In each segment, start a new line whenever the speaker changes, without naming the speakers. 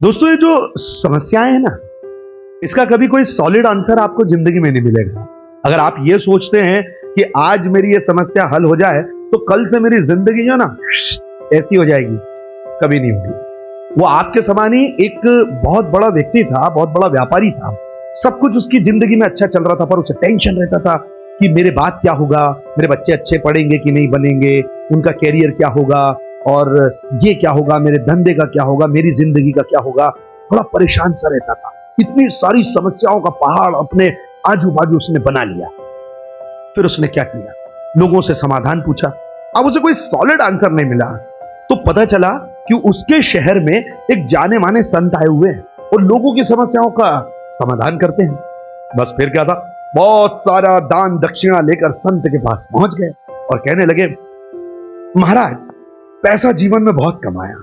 दोस्तों, ये जो समस्याएं हैं ना, इसका कभी कोई सॉलिड आंसर आपको जिंदगी में नहीं मिलेगा। अगर आप ये सोचते हैं कि आज मेरी ये समस्या हल हो जाए तो कल से मेरी जिंदगी जो ना ऐसी हो जाएगी, कभी नहीं होगी। वो आपके समान ही एक बहुत बड़ा व्यक्ति था, बहुत बड़ा व्यापारी था। सब कुछ उसकी जिंदगी में अच्छा चल रहा था, पर उसे टेंशन रहता था कि मेरे बाद क्या होगा, मेरे बच्चे अच्छे पढ़ेंगे कि नहीं बनेंगे, उनका कैरियर क्या होगा, और ये क्या होगा, मेरे धंधे का क्या होगा, मेरी जिंदगी का क्या होगा। बड़ा परेशान सा रहता था। इतनी सारी समस्याओं का पहाड़ अपने आजू बाजू उसने बना लिया। फिर उसने क्या किया, लोगों से समाधान पूछा। अब उसे कोई सॉलिड आंसर नहीं मिला तो पता चला कि उसके शहर में एक जाने माने संत आए हुए हैं और लोगों की समस्याओं का समाधान करते हैं। बस फिर क्या था, बहुत सारा दान दक्षिणा लेकर संत के पास पहुंच गए और कहने लगे, महाराज, पैसा जीवन में बहुत कमाया,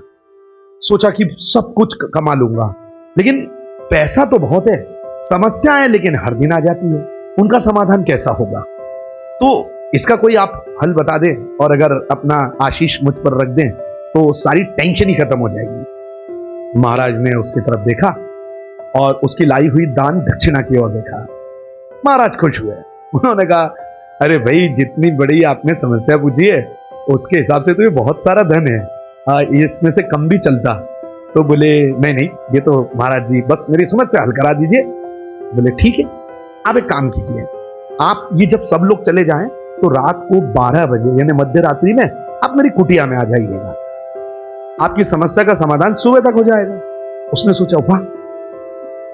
सोचा कि सब कुछ कमा लूंगा, लेकिन पैसा तो बहुत है, समस्याएं लेकिन हर दिन आ जाती है, उनका समाधान कैसा होगा? तो इसका कोई आप हल बता दें और अगर अपना आशीष मुझ पर रख दें तो सारी टेंशन ही खत्म हो जाएगी। महाराज ने उसकी तरफ देखा और उसकी लाई हुई दान दक्षिणा की ओर देखा। महाराज खुश हुए। उन्होंने कहा, अरे भाई, जितनी बड़ी आपने समस्या पूछी है उसके हिसाब से तो ये बहुत सारा धन है, इसमें से कम भी चलता। तो बोले, नहीं, ये तो महाराज जी बस मेरी समस्या हल करा दीजिए। बोले, ठीक है, आप एक काम कीजिए, आप ये जब सब लोग चले जाएं तो रात को 12 बजे यानी मध्य रात्रि में आप मेरी कुटिया में आ जाइएगा, आपकी समस्या का समाधान सुबह तक हो जाएगा। उसने सोचा, वाह,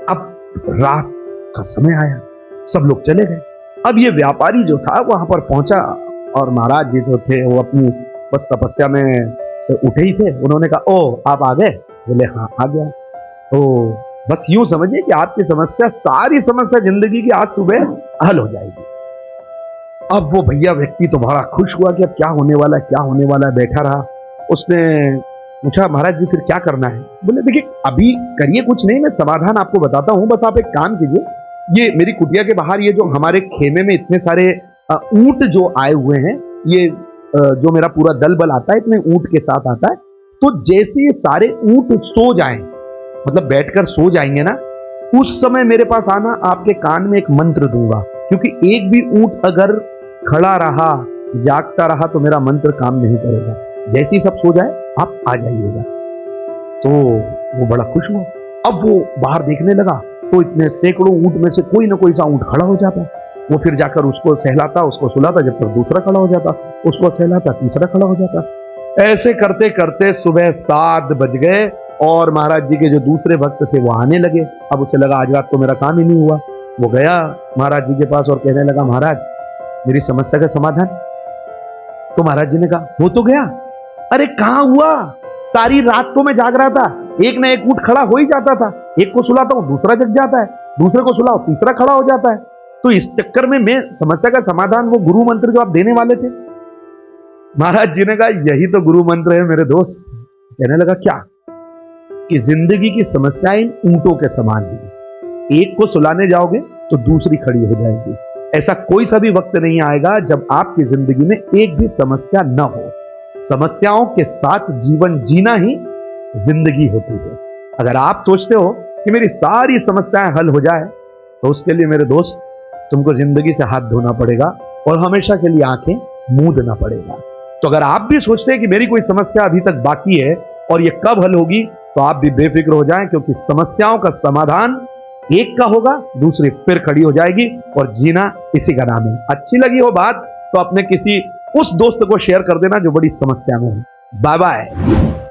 अब रात का समय आया, सब लोग चले गए। अब ये व्यापारी जो था वहां पर पहुंचा और महाराज जी जो थे वो अपनी बस तपस्या में से उठे ही थे। उन्होंने कहा, ओ, आप आ गए? बोले, हाँ, आ गया। तो बस यूं समझिए कि आपकी समस्या, सारी समस्या जिंदगी की आज सुबह हल हो जाएगी। अब वो भैया व्यक्ति तो बड़ा खुश हुआ कि अब क्या होने वाला है, क्या होने वाला है। बैठा रहा। उसने पूछा, महाराज जी फिर क्या करना है? बोले, देखिए, अभी करिए कुछ नहीं, मैं समाधान आपको बताता हूं, बस आप एक काम कीजिए, ये मेरी कुटिया के बाहर ये जो हमारे खेमे में इतने सारे ऊंट जो आए हुए हैं, ये जो मेरा पूरा दल बल आता है इतने ऊंट के साथ आता है, तो जैसे ये सारे ऊंट सो जाएं, मतलब बैठकर सो जाएंगे ना, उस समय मेरे पास आना, आपके कान में एक मंत्र दूंगा, क्योंकि एक भी ऊंट अगर खड़ा रहा, जागता रहा तो मेरा मंत्र काम नहीं करेगा। जैसे ही सब सो जाए आप आ जाइएगा। तो वो बड़ा खुश हुआ। अब वो बाहर देखने लगा तो इतने सैकड़ों ऊंट में से कोई ना कोई सा ऊंट खड़ा हो जाता। वो फिर जाकर उसको सहलाता, उसको सुलाता, जब तक दूसरा खड़ा हो जाता, उसको सहलाता, तीसरा खड़ा हो जाता। ऐसे करते करते सुबह 7 बज गए और महाराज जी के जो दूसरे भक्त थे वो आने लगे। अब उसे लगा, आज रात तो मेरा काम ही नहीं हुआ। वो गया महाराज जी के पास और कहने लगा, महाराज, मेरी समस्या का समाधान। तो महाराज जी ने कहा, हो तो गया। अरे कहां हुआ, सारी रात तो मैं जाग रहा था, एक ना एक ऊंट खड़ा हो ही जाता था, एक को सुलाता हूं दूसरा जग जाता है, दूसरे को सुलाओ तीसरा खड़ा हो जाता है। तो इस चक्कर में मैं समस्या का समाधान, वो गुरु मंत्र जो आप देने वाले थे। महाराज जी ने कहा, यही तो गुरु मंत्र है मेरे दोस्त। कहने लगा, क्या? कि जिंदगी की समस्याएं ऊंटों के समान है, एक को सुलाने जाओगे तो दूसरी खड़ी हो जाएगी। ऐसा कोई सा भी वक्त नहीं आएगा जब आपकी जिंदगी में एक भी समस्या न हो। समस्याओं के साथ जीवन जीना ही जिंदगी होती है। अगर आप सोचते हो कि मेरी सारी समस्याएं हल हो जाए, तो उसके लिए मेरे दोस्त तुमको जिंदगी से हाथ धोना पड़ेगा और हमेशा के लिए आंखें मूंदना पड़ेगा। तो अगर आप भी सोचते हैं कि मेरी कोई समस्या अभी तक बाकी है और ये कब हल होगी, तो आप भी बेफिक्र हो जाएं, क्योंकि समस्याओं का समाधान एक का होगा, दूसरी फिर खड़ी हो जाएगी और जीना इसी का नाम है। अच्छी लगी हो बात तो अपने किसी उस दोस्त को शेयर कर देना जो बड़ी समस्या में है। Bye bye.